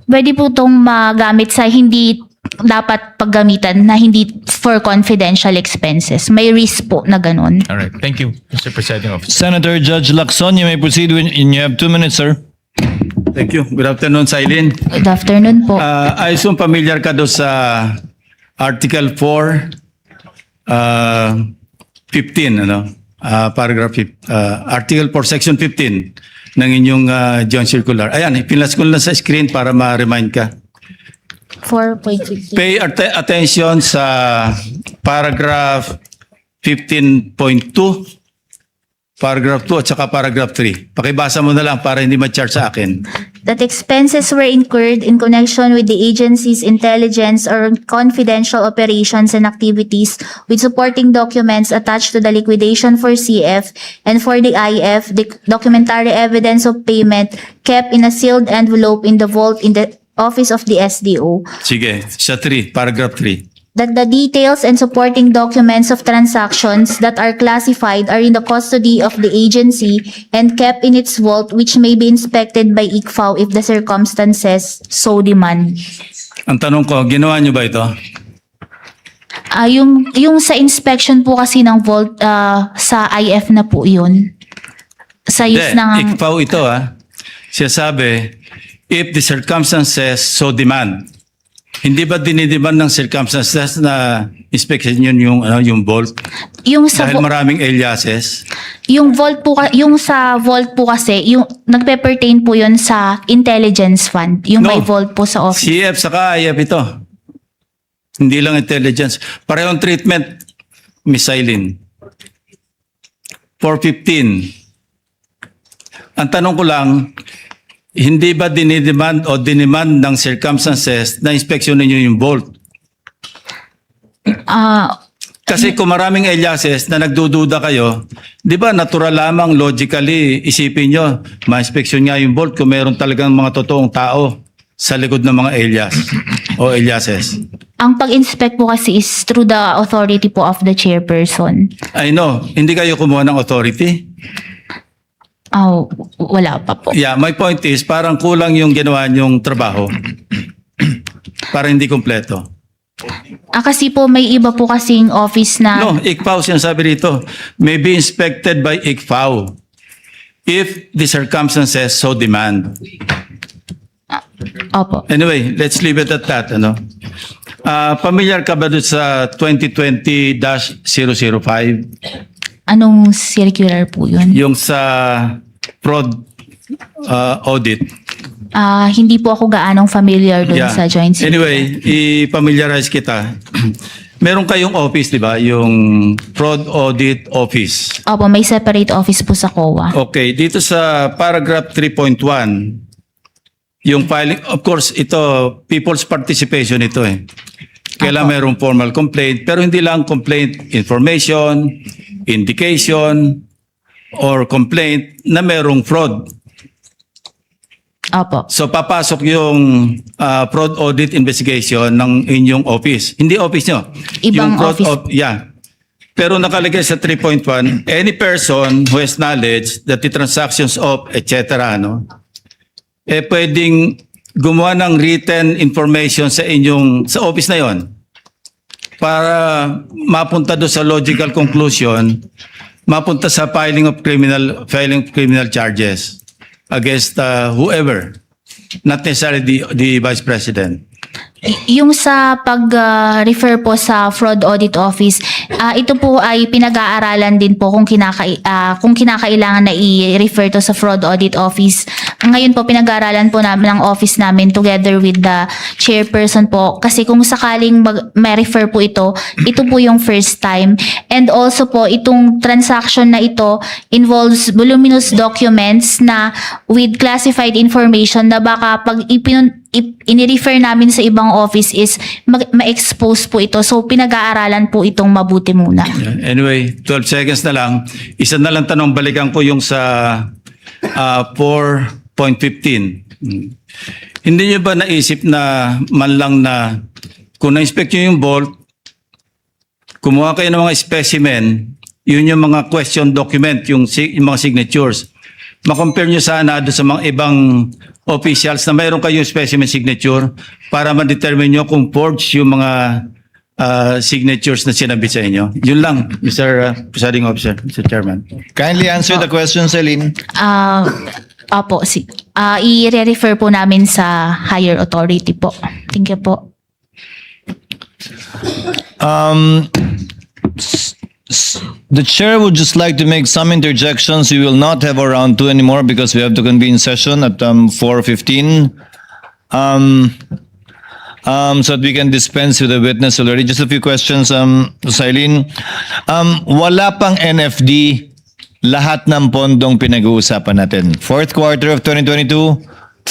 Pwede po itong magamit sa hindi dapat paggamitan na hindi for confidential expenses. May risk po na ganun. All right. Thank you, Mr. Presiding Officer. Senator Judge Lacson, you may proceed when you have 2 minutes, sir. Thank you. Good afternoon, Silene. Good afternoon po. I assume familiar ka doon sa Article 4, 15, paragraph Article 4, Section 15 ng inyong joint circular. Ayan, pinas ko lang sa screen para ma-remind ka. 4.16. Pay attention sa paragraph 15.2, paragraph 2 at saka paragraph 3. Pakibasa mo na lang para hindi ma-charge sa akin. That expenses were incurred in connection with the agency's intelligence or confidential operations and activities with supporting documents attached to the liquidation for CF and for the IF, the documentary evidence of payment kept in a sealed envelope in the vault in the office of the SDO. Sige, sa 3, paragraph 3. That the details and supporting documents of transactions that are classified are in the custody of the agency and kept in its vault, which may be inspected by ICFAO if the circumstances so demand. Ang tanong ko, ginawa niyo ba ito? Yung sa inspection po kasi ng vault, sa IF na po yun. Sa use ng... ICFAO ito Siya sabi, if the circumstances so demand. Hindi ba dinidemand ng circumstances na inspection yun yung vault? Yung sa Dahil maraming aliases. yung vault po yung sa vault po kasi yung nagpe-pertain po yun sa intelligence fund, yung may vault po sa office. CF saka IF ito. Hindi lang intelligence. Parehong treatment, Miss Eileen. 415. Ang tanong ko lang, hindi ba dinidemand o dinemand ng circumstances na inspeksyonin nyo yung vault? Kasi kung maraming aliases na nagdududa kayo, di ba natural lamang logically isipin nyo, ma-inspeksyon nga yung vault kung meron talagang mga totoong tao sa likod ng mga alias o aliases. Ang pag-inspect po kasi is through the authority po of the chairperson. I know, hindi kayo kumuha ng authority? Oh, wala pa po. Yeah, my point is parang kulang yung ginawa nyong trabaho. Para hindi kompleto. Kasi po may iba po kasing office na... No, ICFAO sinasabi rito, may be inspected by ICFAO if the circumstances so demand. Opo. Anyway, let's leave it at that. Familiar ka ba doon sa 2020-005? Anong circular po yun? Yung sa fraud audit. Hindi po ako gaanong familiar doon sa joint circular. Anyway, i-familiarize kita. Meron kayong office, di ba? Yung fraud audit office. Opo, may separate office po sa COA. Okay, dito sa paragraph 3.1, yung filing, of course, ito, people's participation ito eh. Kailangan mayroong formal complaint, pero hindi lang complaint, information, indication, or complaint na mayroong fraud. Opo. So papasok yung fraud audit investigation ng inyong office. Hindi office nyo. Ibang yung fraud office. Yeah. Pero nakalagay sa 3.1, any person who has knowledge that the transactions of etc. Pwedeng gumawa ng written information sa inyong sa office na yon para mapunta do sa logical conclusion, mapunta sa filing of criminal charges against whoever, not necessarily the Vice President. Yung sa pag-refer po sa Fraud Audit Office, ito po ay pinag-aaralan din po kung kinakailangan na i-refer to sa Fraud Audit Office. Ngayon po pinag-aaralan po namin ng office namin together with the chairperson po. Kasi kung sakaling ma-refer po ito po yung first time. And also po itong transaction na ito involves voluminous documents na with classified information na baka pag ini-refer namin sa ibang office is ma-expose po ito. So pinag-aaralan po itong mabuti muna. Yeah. Anyway, 12 seconds na lang. Isa na lang tanong, balikan ko yung sa 4.15. Hindi nyo ba naisip na man lang na kung na-inspect nyo yung vault, kumuha kayo ng mga specimen, yun yung mga question document, yung mga signatures. Ma-compare nyo sana doon sa mga ibang officials na mayroon kayong specimen signature para ma-determine nyo kung forged yung mga signatures na sinabi sa inyo. Yun lang, Mr. Presiding Officer, Mr. Chairman. Kindly answer the question, Celine. Opo, i-refer po namin sa higher authority po. Thank you po. The chair would just like to make some interjections. We will not have our round 2 anymore because we have to convene session at 4:15. So that we can dispense with the witness already. Just a few questions, Silene. Wala pang NFD lahat ng pondong pinag-uusapan natin. Fourth quarter of 2022,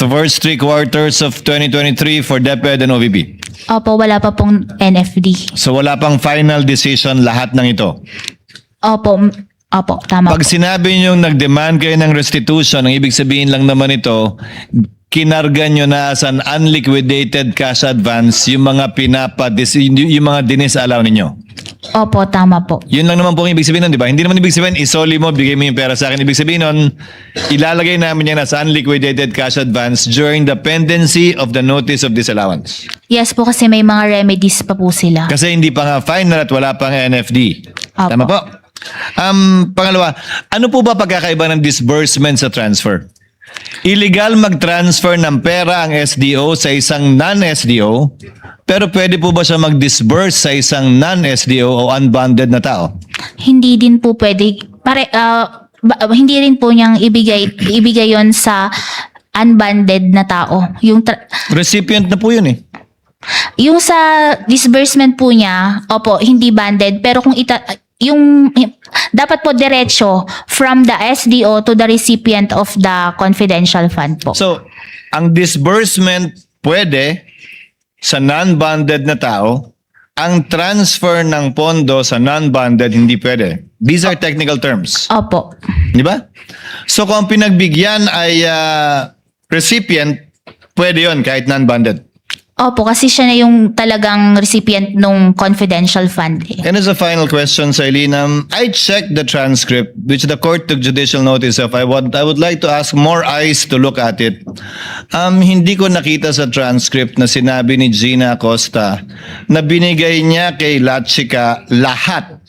the first 3 quarters of 2023 for DepEd and OVP. Opo, wala pa pong NFD. So wala pang final decision lahat ng ito. Opo, tama Pag po. sinabi nyo nag-demand kayo ng restitution, ang ibig sabihin lang naman ito, kinarga nyo na as an unliquidated cash advance yung mga yung mga dinisalaw ninyo. Opo, tama po. Yun lang naman po ang ibig sabihin nun, di ba? Hindi naman ibig sabihin, isoli mo, bigay mo yung pera sa akin. Ibig sabihin nun, ilalagay namin yan as unliquidated cash advance during the pendency of the notice of disallowance. Yes po, kasi may mga remedies pa po sila. Kasi hindi pa nga final at wala pang NFD. Opo. Tama po? Pangalawa, ano po ba pagkakaiba ng disbursement sa transfer? Illegal mag-transfer ng pera ang SDO sa isang non-SDO, pero pwede po ba siya mag-disburse sa isang non-SDO o unbonded na tao? Hindi din po pwede, hindi rin po niyang ibigay yon sa unbonded na tao. Recipient na po yun eh. Yung sa disbursement po niya, opo, hindi banded, pero kung dapat po diretso from the SDO to the recipient of the confidential fund po. So, ang disbursement pwede sa non-bonded na tao, ang transfer ng pondo sa non-bonded hindi pwede. These are technical terms. Opo. Di ba? So kung ang pinagbigyan ay recipient, pwede yon kahit non-bonded. Opo, kasi siya na yung talagang recipient nung confidential fund. And as a final question, Sailin, I checked the transcript, which the court took judicial notice of. I would like to ask more eyes to look at it. Hindi ko nakita sa transcript na sinabi ni Gina Acosta na binigay niya kay Lachica lahat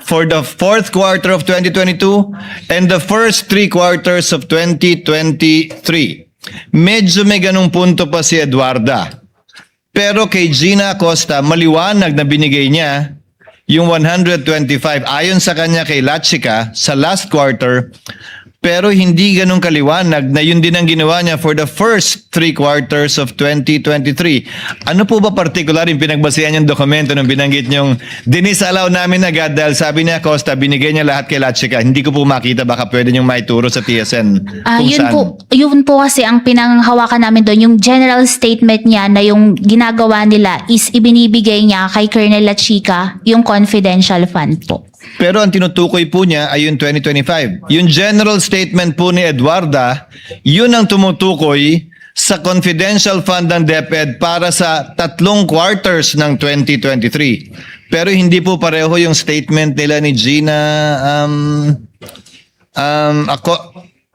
for the fourth quarter of 2022 and the first 3 quarters of 2023. Medyo may ganung punto pa si Eduarda. Pero kay Gina Acosta, maliwanag na binigay niya yung 125 ayon sa kanya kay Lachica sa last quarter, pero hindi ganun kaliwanag na yun din ang ginawa niya for the first 3 quarters of 2023. Ano po ba particular yung pinagbasihan yung dokumento nung binanggit niyong dinisalaw namin agad dahil sabi niya Acosta, binigay niya lahat kay Lachica. Hindi ko po makita, baka pwede niyong maituro sa TSN kung saan. Yun po kasi ang pinanghawakan namin doon, yung general statement niya na yung ginagawa nila is ibinibigay niya kay Colonel Lachica yung confidential fund po. Pero ang tinutukoy po niya ay yung 2025. Yung general statement po ni Eduarda, yun ang tumutukoy sa confidential fund ng DepEd para sa 3 quarters ng 2023. Pero hindi po pareho yung statement nila ni Gina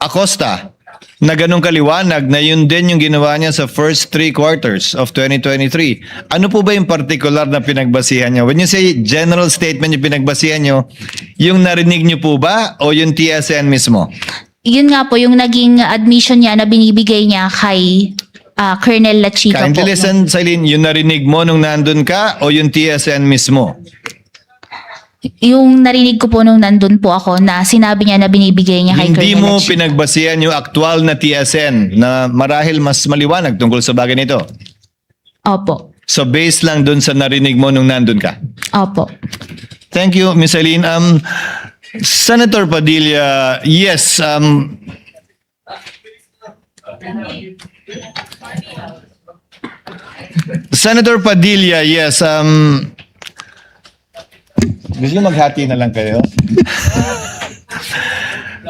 Acosta na ganun kaliwanag na yun din yung ginawa niya sa first 3 quarters of 2023. Ano po ba yung particular na pinagbasihan niya? When you say general statement yung pinagbasihan niyo, yung narinig niyo po ba o yung TSN mismo? Yun nga po, yung naging admission niya na binibigay niya kay Colonel Lachica po. Kindly listen, Sailin, yung narinig mo nung nandun ka o yung TSN mismo? Yung narinig ko po nung nandun po ako na sinabi niya na binibigay niya kay Hindi Colonel mo Lachica. pinagbasihan yung aktual na TSN na marahil mas maliwanag tungkol sa bagay nito. Opo. So based lang dun sa narinig mo nung nandun ka. Opo. Thank you, Ms. Eileen. Senator Padilla, yes. Senator Padilla, yes. Gusto niyo maghati na lang kayo?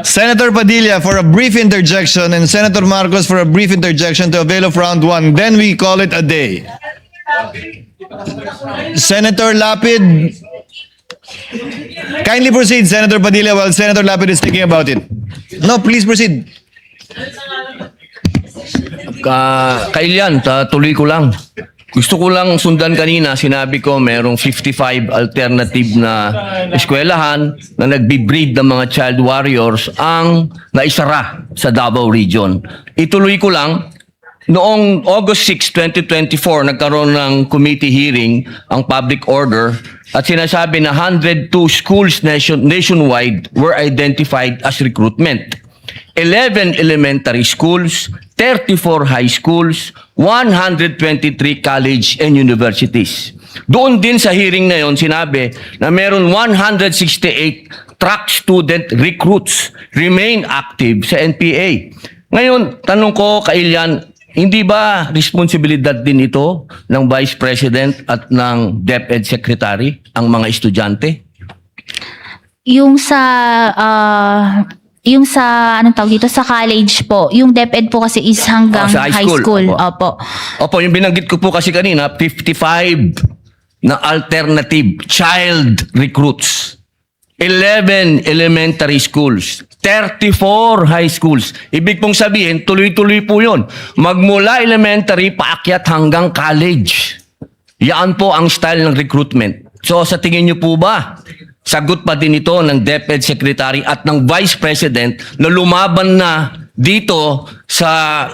Senator Padilla for a brief interjection and Senator Marcos for a brief interjection to avail of round 1. Then we call it a day. Senator Lapid, kindly proceed, Senator Padilla, while Senator Lapid is thinking about it. No, please proceed. Kailian, tuloy ko lang. Gusto ko lang sundan kanina, sinabi ko merong 55 alternative na eskwelahan na nagbi-breed ng mga child warriors ang naisara sa Davao Region. Ituloy ko lang, noong August 6, 2024, nagkaroon ng committee hearing ang public order at sinasabi na 102 schools nationwide were identified as recruitment. 11 elementary schools, 34 high schools, 123 college and universities. Doon din sa hearing na yon sinabi na meron 168 track student recruits remain active sa NPA. Ngayon, tanong ko, Kailian, hindi ba responsibilidad din ito ng Vice President at ng DepEd Secretary ang mga estudyante? Yung sa anong tawag dito sa college po, yung DepEd po kasi is hanggang sa high school. Opo. Opo, yung binanggit ko po kasi kanina, 55 na alternative child recruits. 11 elementary schools, 34 high schools. Ibig pong sabihin, tuloy-tuloy po yun. Magmula elementary, paakyat hanggang college. Yan po ang style ng recruitment. So sa tingin niyo po ba, sagot pa din ito ng DepEd Secretary at ng Vice President na lumaban na dito sa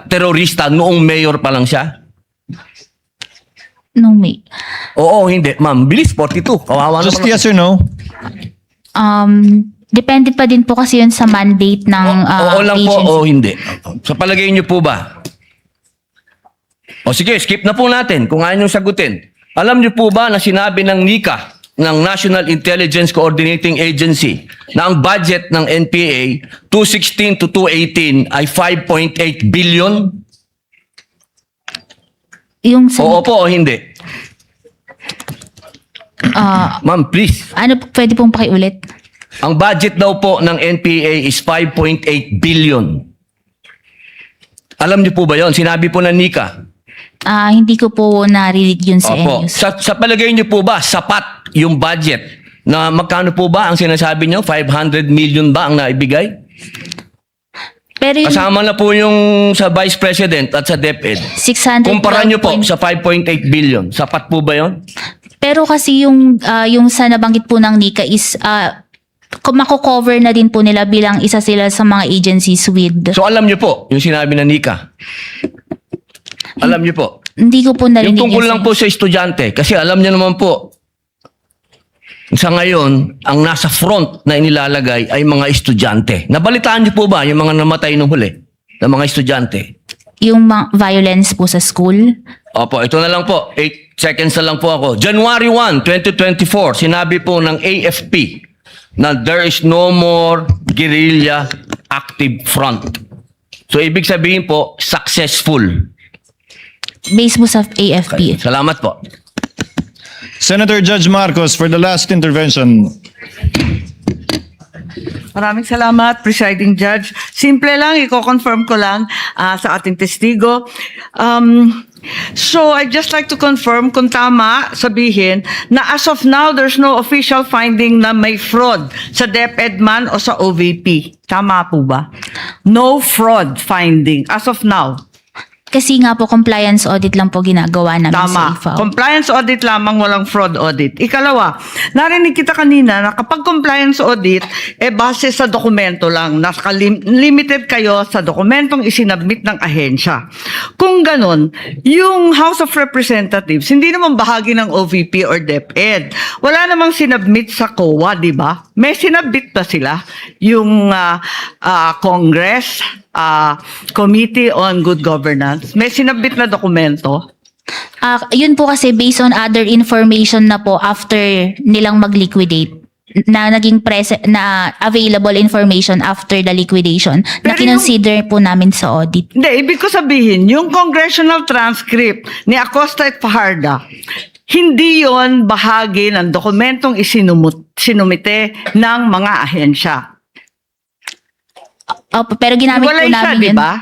terorista noong mayor pa lang siya? No, may. Oo, hindi. Ma'am, bilis, 42. Kawawa Just naman. yes or no? Depende pa din po kasi yun sa mandate ng Oo lang po agency. o hindi. Sa palagay niyo po ba? O sige, skip na po natin kung ayaw niyong sagutin. Alam niyo po ba na sinabi ng NICA ng National Intelligence Coordinating Agency na ang budget ng NPA 2016 to 2018 ay 5.8 billion? Yung sa, Oo po o hindi? Ma'am, please. ano, pwede pong pakiulit? Ang budget daw po ng NPA is 5.8 billion. Alam niyo po ba yon? Sinabi po ng Nika. Hindi ko po narinig yun sa Opo. news. Sa palagay niyo po ba, sapat yung budget na magkano po ba ang sinasabi niyo? 500 million ba ang naibigay? Pero yung Kasama na po yung sa Vice President at sa DepEd. 600 Kumpara niyo po sa 5.8 billion. Sapat po ba yon? Pero kasi yung sa nabanggit po ng Nika is mako-cover na din po nila bilang isa sila sa mga agencies with. So alam niyo po yung sinabi ng Nika. Alam niyo po. Hindi ko po narinig Yung tungkol yun lang sa- po sa estudyante. Kasi alam niyo naman po, sa ngayon, ang nasa front na inilalagay ay mga estudyante. Nabalitaan niyo po ba yung mga namatay nung huli na mga estudyante? Yung violence po sa school. Opo, ito na lang po. 8 seconds na lang po ako. January 1, 2024, sinabi po ng AFP na there is no more guerrilla active front. So, ibig sabihin po, successful. Based po sa AFP. Salamat po. Senator Judge Marcos for the last intervention. Maraming salamat, Presiding Judge. Simple lang, i-confirm ko lang sa ating testigo. So, I'd just like to confirm kung tama sabihin na as of now, there's no official finding na may fraud sa DepEd man o sa OVP. Tama po ba? No fraud finding as of now. Kasi nga po compliance audit lang po ginagawa namin Tama. sa IFAO. Compliance audit lamang, walang fraud audit. Ikalawa, narinig kita kanina na kapag compliance audit, base sa dokumento lang. Limited kayo sa dokumentong isinabmit ng ahensya. Kung ganon, yung House of Representatives, hindi naman bahagi ng OVP or DepEd. Wala namang sinabmit sa COA, di ba? May sinabmit ba sila? Yung Congress, Committee on Good Governance, may sinabit na dokumento. Yun po kasi based on other information na po after nilang mag-liquidate na naging na available information after the liquidation na Pero kinonsider po namin sa audit. Hindi, ibig ko sabihin, yung congressional transcript ni Acosta at Fajarda, hindi yon bahagi ng dokumentong sinumite ng mga ahensya. Opo, pero ginamit Wala po isa, namin di yun. ba?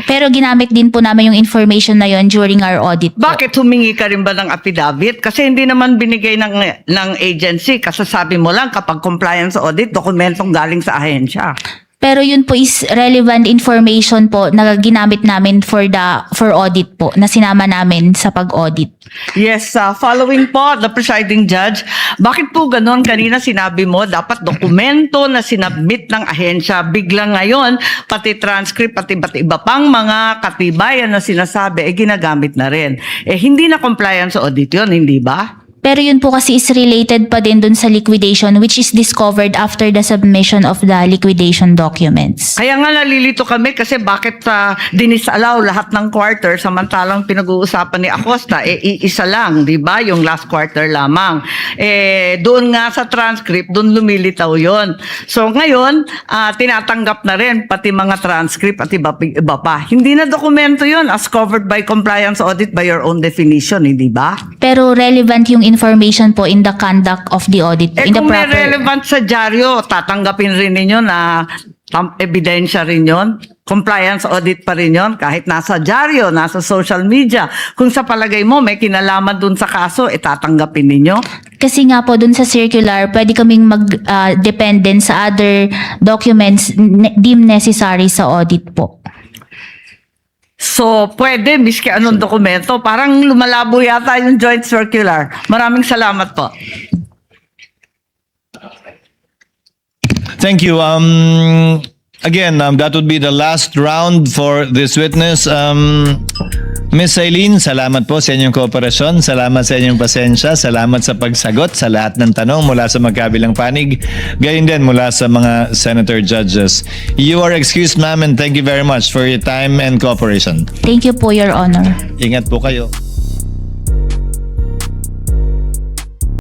Pero ginamit din po namin yung information na yon during our audit po. Bakit humingi ka rin ba ng affidavit? Kasi hindi naman binigay ng agency. Kasasabi mo lang kapag compliance audit, dokumentong galing sa ahensya. Pero yun po is relevant information po na ginamit namin for audit po, na sinama namin sa pag-audit. Yes, following po, the presiding judge, bakit po ganon? Kanina sinabi mo, dapat dokumento na sinabmit ng ahensya. Biglang ngayon, pati transcript, pati iba't iba pang mga katibayan na sinasabi, ginagamit na rin. Hindi na compliance audit yun, hindi ba? Pero yun po kasi is related pa din dun sa liquidation which is discovered after the submission of the liquidation documents. Kaya nga nalilito kami kasi bakit dinisallow lahat ng quarter samantalang pinag-uusapan ni Acosta, iisa lang, di ba? Yung last quarter lamang. Doon nga sa transcript, doon lumilitaw yon. So ngayon, tinatanggap na rin pati mga transcript at iba pa. Hindi na dokumento yon as covered by compliance audit by your own definition, hindi ba? Pero relevant yung information po in the conduct of the audit. In the Kung may proper... relevant sa dyaryo, tatanggapin rin ninyo na ebidensya rin yon. Compliance audit pa rin yon kahit nasa dyaryo, nasa social media. Kung sa palagay mo may kinalaman dun sa kaso, tatanggapin ninyo. Kasi nga po dun sa circular, pwede kaming mag-dependent sa other documents deemed necessary sa audit po. So, pwede, miski anong dokumento. Parang lumalabo yata yung joint circular. Maraming salamat po. Thank you. Again, that would be the last round for this witness. Ms. Eileen, salamat po sa inyong kooperasyon. Salamat sa inyong pasensya. Salamat sa pagsagot sa lahat ng tanong mula sa magkabilang panig. Gayon din mula sa mga senator judges. You are excused, ma'am, and thank you very much for your time and cooperation. Thank you po, Your Honor. Ingat po kayo.